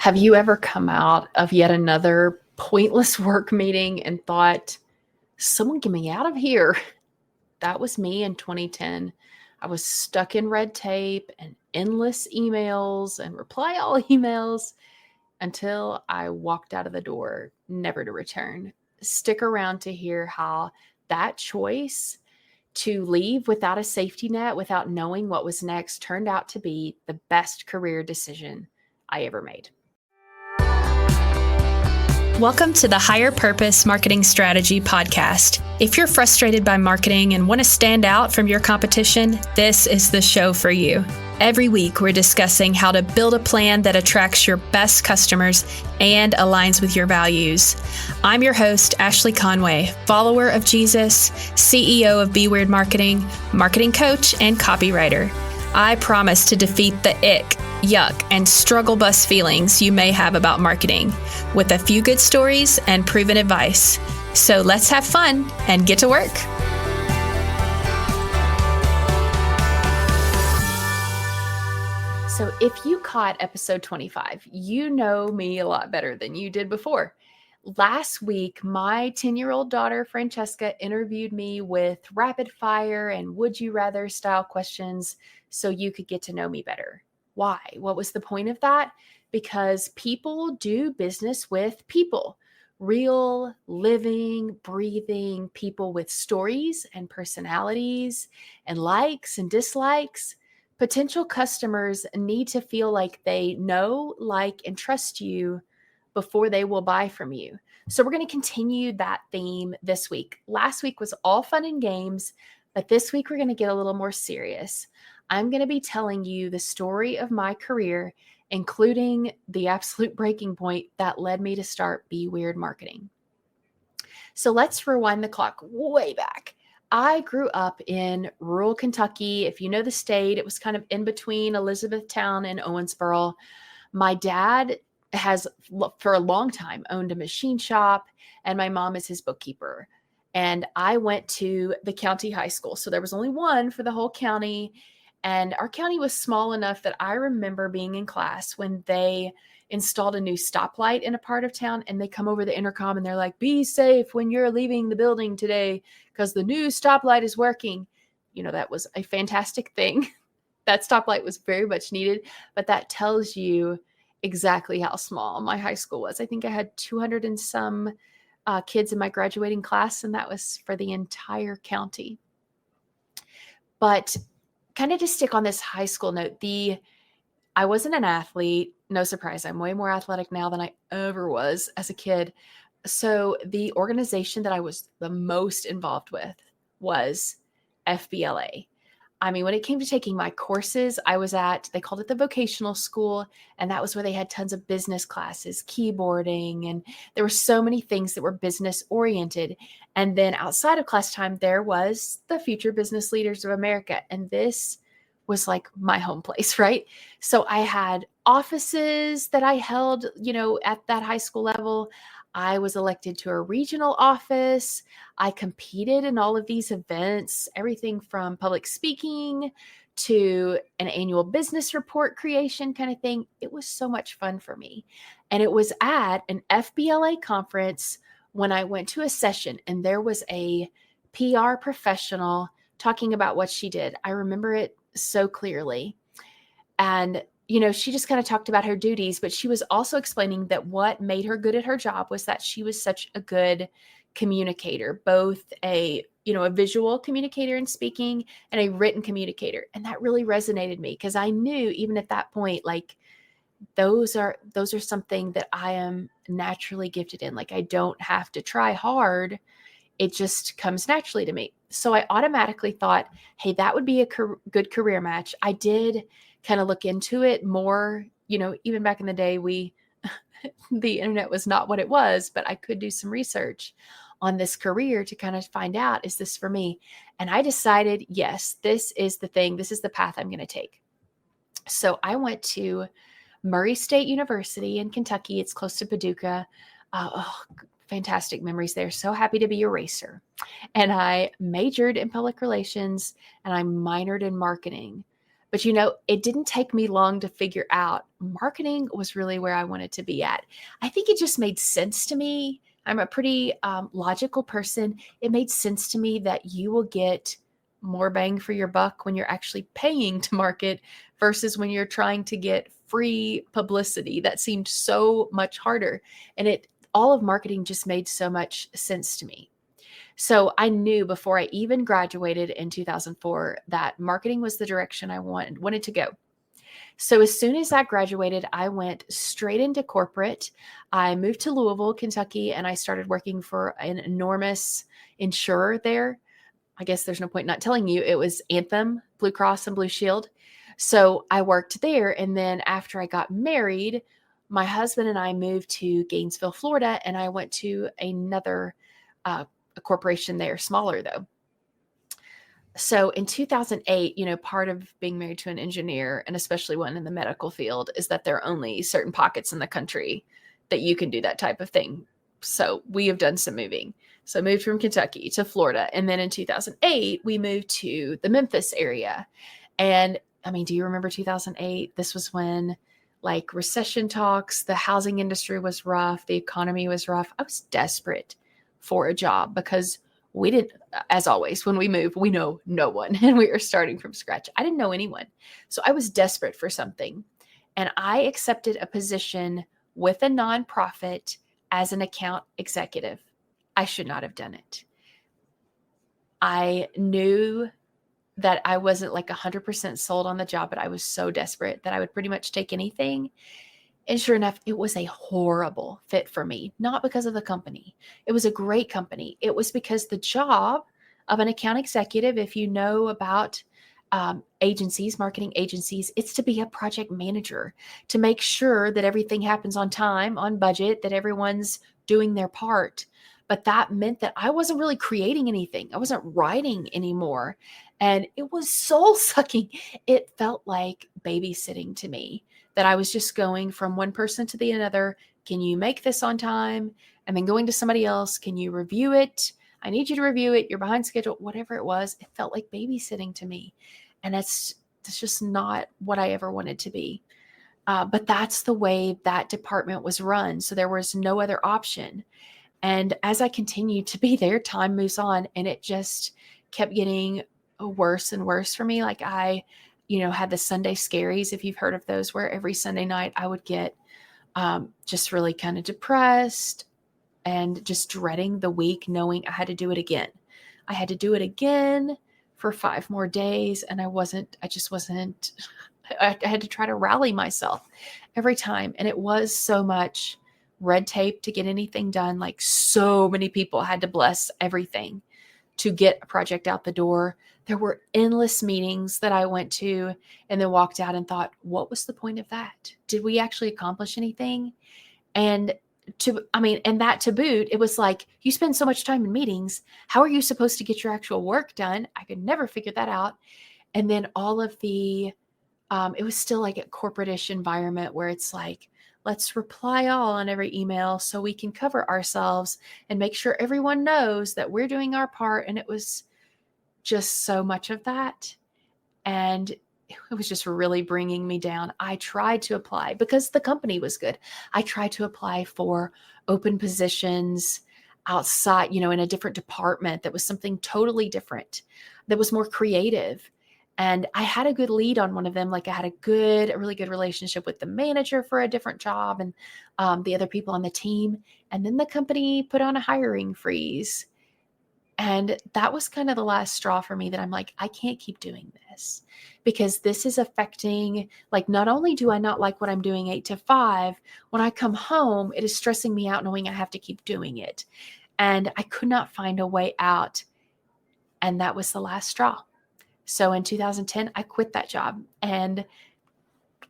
Have you ever come out of yet another pointless work meeting and thought, someone get me out of here? That was me in 2010. I was stuck in red tape and endless emails and reply all emails until I walked out of the door, never to return. Stick around to hear how that choice to leave without a safety net, without knowing what was next, turned out to be the best career decision I ever made. Welcome to the Higher Purpose Marketing Strategy Podcast. If you're frustrated by marketing and want to stand out from your competition, this is the show for you. Every week, we're discussing how to build a plan that attracts your best customers and aligns with your values. I'm your host, Ashley Conway, follower of Jesus, CEO of BeWeird Marketing, marketing coach, and copywriter. I promise to defeat the ick, yuck, and struggle bus feelings you may have about marketing with a few good stories and proven advice. So let's have fun and get to work. So if you caught episode 25, you know me a lot better than you did before. Last week, my 10-year-old daughter, Francesca, interviewed me with rapid fire and would you rather style questions so you could get to know me better. Why? What was the point of that? Because people do business with people, real, living, breathing people with stories and personalities and likes and dislikes. Potential customers need to feel like they know, like, and trust you before they will buy from you. So we're going to continue that theme this week. Last week was all fun and games, but this week we're going to get a little more serious. I'm going to be telling you the story of my career, including the absolute breaking point that led me to start BeWeird Marketing. So let's rewind the clock way back. I grew up in rural Kentucky. If you know the state, it was kind of in between Elizabethtown and Owensboro. My dad has, for a long time, owned a machine shop, and my mom is his bookkeeper. And I went to the county high school. So there was only one for the whole county. And our county was small enough that I remember being in class when they installed a new stoplight in a part of town, and they come over the intercom and they're like, be safe when you're leaving the building today because the new stoplight is working. You know, that was a fantastic thing. That stoplight was very much needed, but that tells you exactly how small my high school was. I think I had 200 and some kids in my graduating class, and that was for the entire county. But kind of to stick on this high school note, I wasn't an athlete. No surprise. I'm way more athletic now than I ever was as a kid. So the organization that I was the most involved with was FBLA. I mean, when it came to taking my courses, they called it the vocational school, and that was where they had tons of business classes, keyboarding, and there were so many things that were business oriented. And then outside of class time, there was the Future Business Leaders of America, and this was like my home place, right? So I had offices that I held, at that high school level. I was elected to a regional office. I competed in all of these events, everything from public speaking to an annual business report creation kind of thing. It was so much fun for me. And it was at an FBLA conference when I went to a session, and there was a PR professional talking about what she did. I remember it so clearly. And she just kind of talked about her duties, but she was also explaining that what made her good at her job was that she was such a good communicator, both a visual communicator in speaking and a written communicator. And that really resonated me because I knew even at that point, like those are something that I am naturally gifted in. Like I don't have to try hard. It just comes naturally to me. So I automatically thought, hey, that would be a good career match. I did kind of look into it more, even back in the day, the internet was not what it was, but I could do some research on this career to kind of find out, is this for me? And I decided, yes, this is the thing. This is the path I'm going to take. So I went to Murray State University in Kentucky. It's close to Paducah. Fantastic memories there. So happy to be a racer. And I majored in public relations and I minored in marketing. But, it didn't take me long to figure out marketing was really where I wanted to be at. I think it just made sense to me. I'm a pretty logical person. It made sense to me that you will get more bang for your buck when you're actually paying to market versus when you're trying to get free publicity. That seemed so much harder. And all of marketing just made so much sense to me. So I knew before I even graduated in 2004 that marketing was the direction I wanted to go. So as soon as I graduated, I went straight into corporate. I moved to Louisville, Kentucky, and I started working for an enormous insurer there. I guess there's no point not telling you, it was Anthem, Blue Cross and Blue Shield. So I worked there. And then after I got married, my husband and I moved to Gainesville, Florida, and I went to another a corporation there, smaller though. So in 2008, part of being married to an engineer, and especially one in the medical field, is that there are only certain pockets in the country that you can do that type of thing. So we have done some moving. So I moved from Kentucky to Florida. And then in 2008, we moved to the Memphis area. And do you remember 2008? This was when recession talks, the housing industry was rough, the economy was rough. I was desperate for a job because we didn't, as always, when we move, we know no one and we are starting from scratch. I didn't know anyone. So I was desperate for something. And I accepted a position with a nonprofit as an account executive. I should not have done it. I knew that I wasn't 100% sold on the job, but I was so desperate that I would pretty much take anything. And sure enough, it was a horrible fit for me, not because of the company. It was a great company. It was because the job of an account executive, if you know about agencies, marketing agencies, it's to be a project manager, to make sure that everything happens on time, on budget, that everyone's doing their part. But that meant that I wasn't really creating anything. I wasn't writing anymore. And it was soul sucking. It felt like babysitting to me, that I was just going from one person to the another. Can you make this on time? And then going to somebody else. Can you review it? I need you to review it. You're behind schedule, whatever it was. It felt like babysitting to me. And that's just not what I ever wanted to be. But that's the way that department was run. So there was no other option. And as I continued to be there, time moves on and it just kept getting worse and worse for me. I had the Sunday scaries, if you've heard of those, where every Sunday night I would get just really kind of depressed and just dreading the week, knowing I had to do it again. I had to do it again for 5 more days. And I had to try to rally myself every time. And it was so much red tape to get anything done. So many people had to bless everything to get a project out the door. There were endless meetings that I went to and then walked out and thought, what was the point of that? Did we actually accomplish anything? And that to boot, it was you spend so much time in meetings. How are you supposed to get your actual work done? I could never figure that out. And then all of the, it was still a corporate-ish environment where it's let's reply all on every email so we can cover ourselves and make sure everyone knows that we're doing our part. And it was just so much of that. And it was just really bringing me down. I tried to apply because the company was good. I tried to apply for open positions outside, in a different department that was something totally different, that was more creative. And I had a good lead on one of them. I had a really good relationship with the manager for a different job and the other people on the team. And then the company put on a hiring freeze. And that was kind of the last straw for me that I'm I can't keep doing this because this is affecting, not only do I not like what I'm doing 8 to 5, when I come home, it is stressing me out knowing I have to keep doing it. And I could not find a way out. And that was the last straw. So in 2010, I quit that job and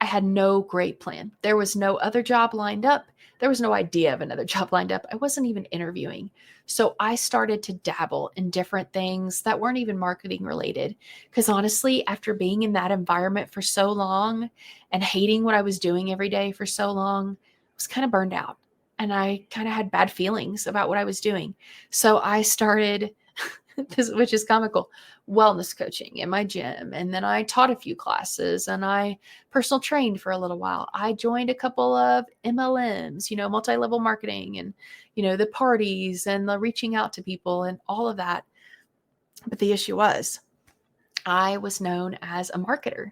I had no great plan. There was no other job lined up. There was no idea of another job lined up. I wasn't even interviewing. So I started to dabble in different things that weren't even marketing related. Because honestly, after being in that environment for so long and hating what I was doing every day for so long, I was kind of burned out. And I kind of had bad feelings about what I was doing. So I started, which is comical, wellness coaching in my gym. And then I taught a few classes and I personal trained for a little while. I joined a couple of MLMs, multi-level marketing and, the parties and the reaching out to people and all of that. But the issue was I was known as a marketer.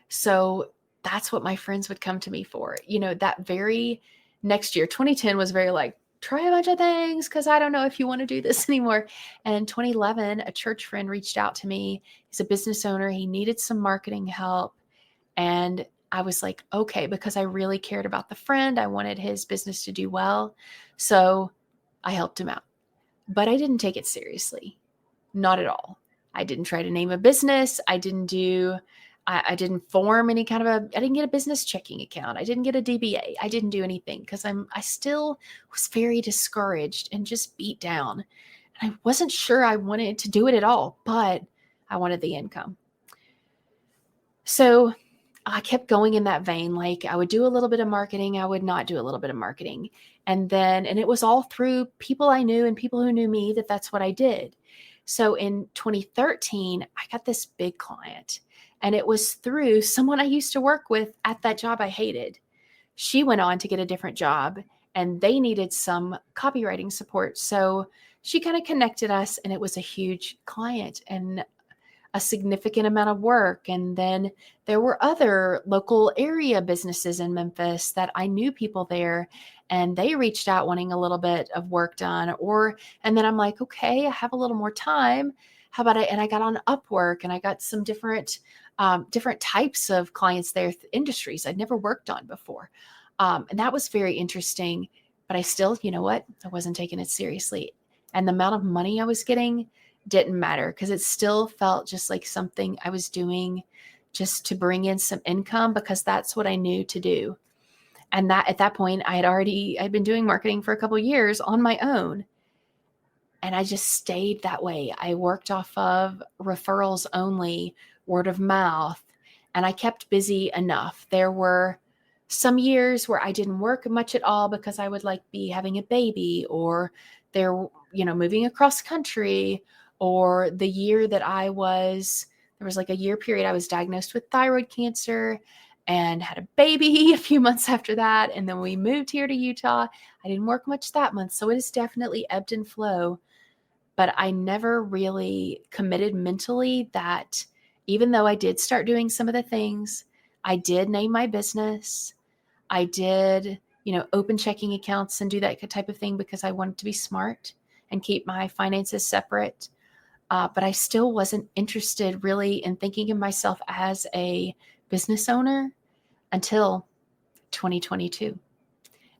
So that's what my friends would come to me for. That very next year, 2010 was very like, try a bunch of things because I don't know if you want to do this anymore. And in 2011, a church friend reached out to me. He's a business owner. He needed some marketing help. And I was like, okay, because I really cared about the friend. I wanted his business to do well. So I helped him out. But I didn't take it seriously. Not at all. I didn't try to name a business. I didn't form any kind of I didn't get a business checking account. I didn't get a DBA. I didn't do anything because I still was very discouraged and just beat down. And I wasn't sure I wanted to do it at all, but I wanted the income. So I kept going in that vein. Like I would do a little bit of marketing. I would not do a little bit of marketing. And it was all through people I knew and people who knew me that's what I did. So in 2013, I got this big client. And it was through someone I used to work with at that job I hated. She went on to get a different job and they needed some copywriting support. So she kind of connected us and it was a huge client and a significant amount of work. And then there were other local area businesses in Memphis that I knew people there and they reached out wanting a little bit of work done. And then I'm like, okay, I have a little more time. How about and I got on Upwork and I got some different types of clients there, industries I'd never worked on before. And that was very interesting, but I still, I wasn't taking it seriously. And the amount of money I was getting didn't matter because it still felt just like something I was doing just to bring in some income because that's what I knew to do. And that at that point, I'd been doing marketing for a couple of years on my own. And I just stayed that way. I worked off of referrals only, word of mouth, and I kept busy enough. There were some years where I didn't work much at all because I would be having a baby or moving across country, or the year that there was a year period I was diagnosed with thyroid cancer and had a baby a few months after that. And then we moved here to Utah. I didn't work much that month. So it has definitely ebbed and flowed. But I never really committed mentally that even though I did start doing some of the things, I did name my business. I did, open checking accounts and do that type of thing because I wanted to be smart and keep my finances separate. But I still wasn't interested really in thinking of myself as a business owner until 2022.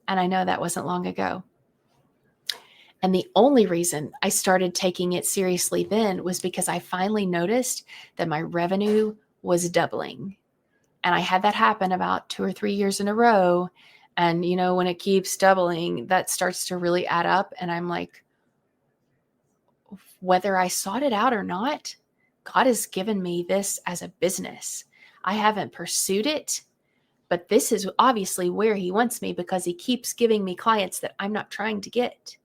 And I know that wasn't long ago. And the only reason I started taking it seriously then was because I finally noticed that my revenue was doubling. And I had that happen about 2 or 3 years in a row. And, when it keeps doubling, that starts to really add up. And I'm like, whether I sought it out or not, God has given me this as a business. I haven't pursued it, but this is obviously where he wants me because he keeps giving me clients that I'm not trying to get.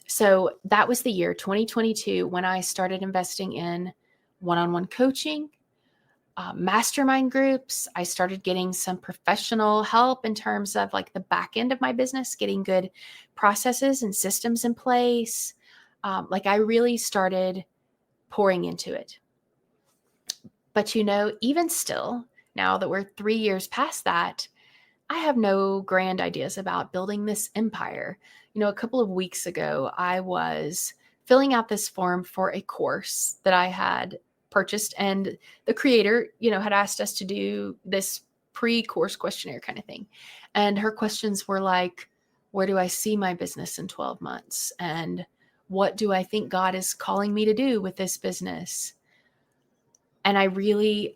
So that was the year 2022 when I started investing in one-on-one coaching, mastermind groups. I started getting some professional help in terms of the back end of my business, getting good processes and systems in place. I really started pouring into it. But even still, now that we're 3 years past that, I have no grand ideas about building this empire. A couple of weeks ago, I was filling out this form for a course that I had purchased, and the creator, had asked us to do this pre-course questionnaire kind of thing. And her questions were like, where do I see my business in 12 months? And what do I think God is calling me to do with this business? And I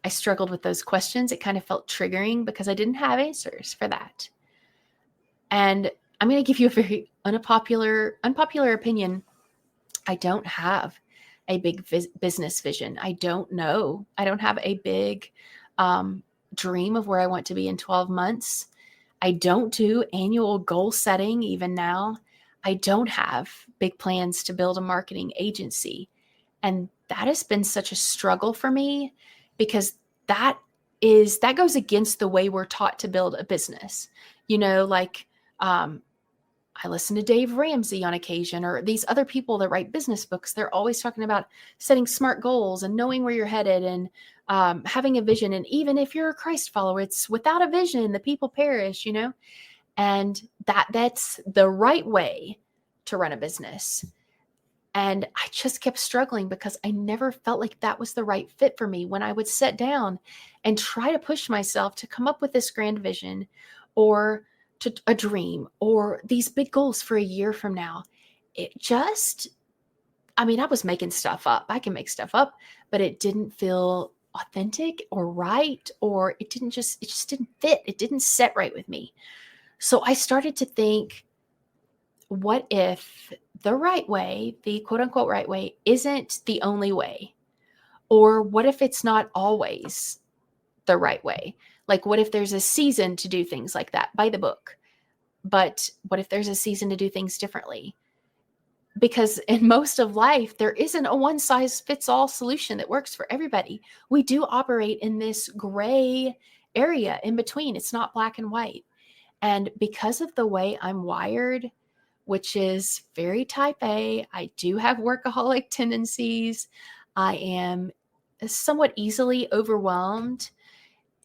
struggled with those questions. It kind of felt triggering because I didn't have answers for that. And I'm going to give you a very unpopular opinion. I don't have a big business vision. I don't know. I don't have a big dream of where I want to be in 12 months. I don't do annual goal setting even now. I don't have big plans to build a marketing agency. And that has been such a struggle for me because that goes against the way we're taught to build a business. I listen to Dave Ramsey on occasion, or these other people that write business books. They're always talking about setting smart goals and knowing where you're headed and having a vision. And even if you're a Christ follower, it's without a vision, the people perish, and that's the right way to run a business. And I just kept struggling because I never felt like that was the right fit for me. When I would sit down and try to push myself to come up with this grand vision or to a dream or these big goals for a year from now, I was making stuff up. I can make stuff up, but it didn't feel authentic or right, or it just didn't fit. It didn't set right with me. So I started to think, what if the right way, the quote unquote right way, isn't the only way? Or what if it's not always the right way? Like, what if there's a season to do things like that by the book? But what if there's a season to do things differently? Because in most of life, there isn't a one size fits all solution that works for everybody. We do operate in this gray area in between. It's not black and white. And because of the way I'm wired, which is very type A, I do have workaholic tendencies. I am somewhat easily overwhelmed.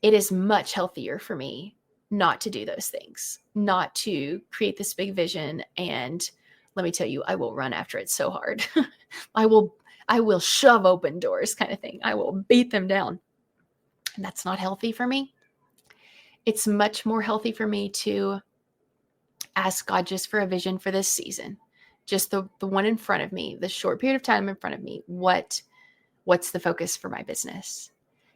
It is much healthier for me not to do those things, not to create this big vision. And let me tell you, I will run after it so hard. I will shove open doors kind of thing. I will beat them down. And that's not healthy for me. It's much more healthy for me to ask God just for a vision for this season, just the one in front of me, the short period of time in front of me. What's the focus for my business?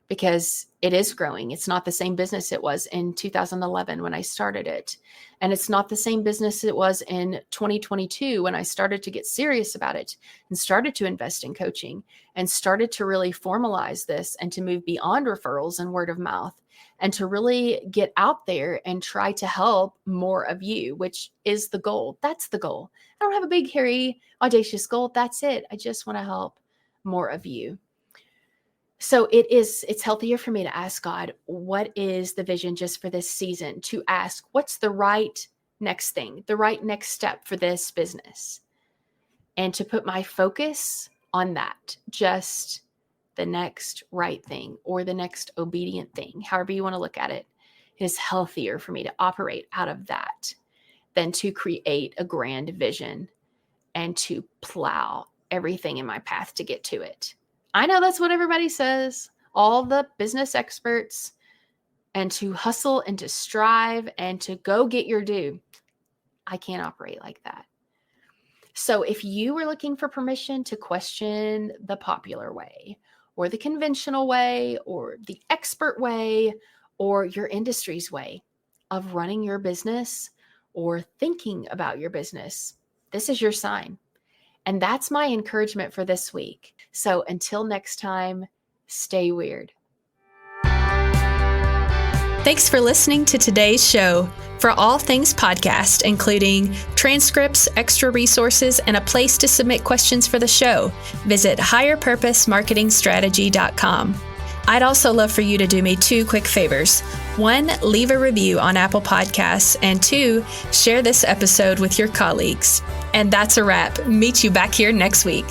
Because it is growing. It's not the same business it was in 2011 when I started it. And it's not the same business it was in 2022 when I started to get serious about it and started to invest in coaching and started to really formalize this and to move beyond referrals and word of mouth and to really get out there and try to help more of you, which is the goal. That's the goal. I don't have a big, hairy, audacious goal. That's it. I just want to help more of you. So it's healthier for me to ask God, what is the vision just for this season? To ask, what's the right next thing, the right next step for this business? And to put my focus on that, just the next right thing or the next obedient thing, however you want to look at it. It is healthier for me to operate out of that than to create a grand vision and to plow everything in my path to get to it. I know that's what everybody says, all the business experts, and to hustle and to strive and to go get your due. I can't operate like that. So if you were looking for permission to question the popular way or the conventional way or the expert way or your industry's way of running your business or thinking about your business, this is your sign. And that's my encouragement for this week. So until next time, stay weird. Thanks for listening to today's show. For all things podcast, including transcripts, extra resources, and a place to submit questions for the show, visit higherpurposemarketingstrategy.com. I'd also love for you to do me 2 quick favors. 1, leave a review on Apple Podcasts, and 2, share this episode with your colleagues. And that's a wrap. Meet you back here next week.